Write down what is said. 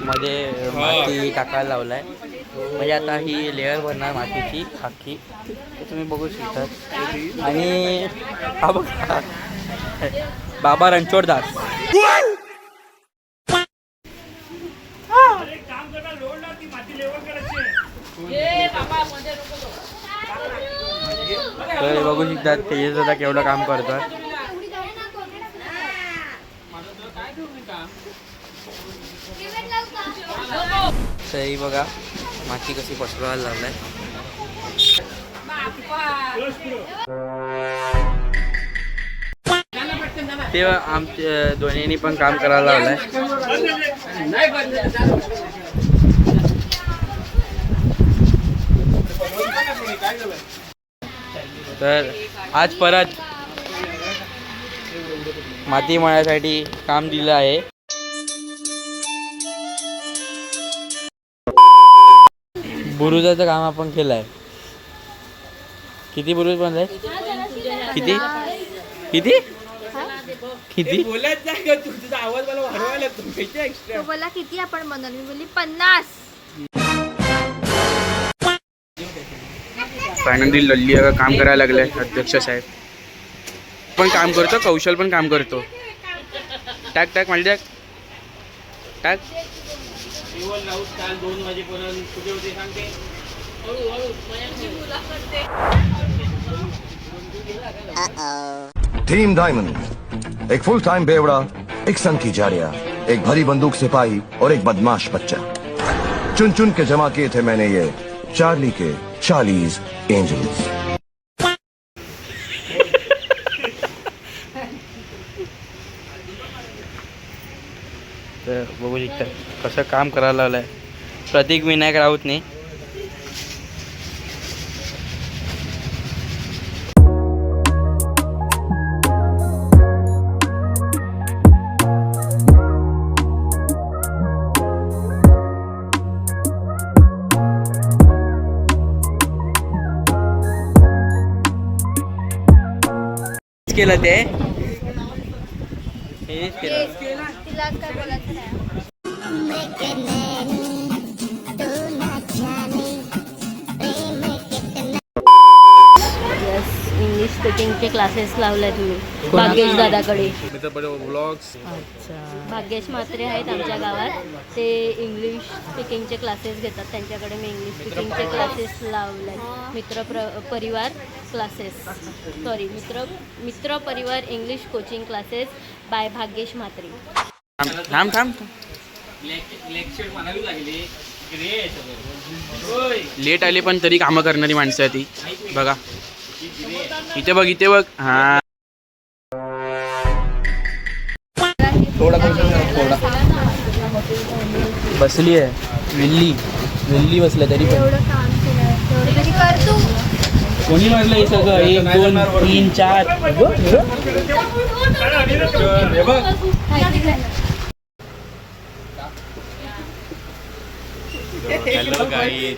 मध्ये माती टाकायला लावलाय, म्हणजे आता ही लेअर बनणार मातीची अख्खी, ते तुम्ही बघू शकता. आणि हा बघा बाबा रणछोडदास. तर बघू शकतात तेजस दादा केवढं काम करतात. तरी बघा माती कशी पसरवायला लावलाय. तेव्हा आमच्या दोन्हींनी पण काम करायला लावलंय. तर आज परत माती मळण्यासाठी काम दिलं आहे. बुरुजाचं काम आपण केलंय. किती बुरुज बनलाय? किती किती किती बोलत नाही तू, तुझा आवाज मला वाढवायला लागतो. बोला किती आपण बनवलं? मी बोलली 50. फायनली लल्ली काम करायला लागले. अध्यक्ष साहेब पण काम करतो, कौशल पण काम करतो. टाक टाक मला टाक. 2 वाजेपर्यंत कुठे होते सांगते. टीम डायमंड, एक फुल टाइम बेवड़ा, एक सन की जारिया, एक भरी बंदूक सिपाही और एक बदमाश बच्चा. चुन चुन के जमा किए थे मैंने ये चार्ली के 40 एंजल्स. तर बघू शकता कसं काम करायला लावलंय प्रतीक विनायक राऊतने. केलं ते हेच केलं. तिला काय बोलायचं नाही. इंग्लिश स्पीकिंगचे क्लासेस लावले तुम्ही भाग्येश दादाकडे. अच्छा. भाग्येश म्हात्रे आहेत आमच्या गावात, ते इंग्लिश स्पीकिंगचे क्लासेस घेतात. त्यांच्याकडे मी इंग्लिश स्पीकिंगचे क्लासेस लावले. परिवार क्लासेस, सॉरी मित्र परिवार English coaching classes bye Bhagyesh Mhatre. थांब थांब. लेट आले पण तरी कामं करणारी माणसं आहे ती. बघा इथे बघ, इथे बघ. हा थोडा थोडा बसली आहे. विल्ली बसल्या तरी पण एवढं काम केलं तरी कर तू. कोणी मारलं हे सगळं? 1 2 3 4. Hello guys.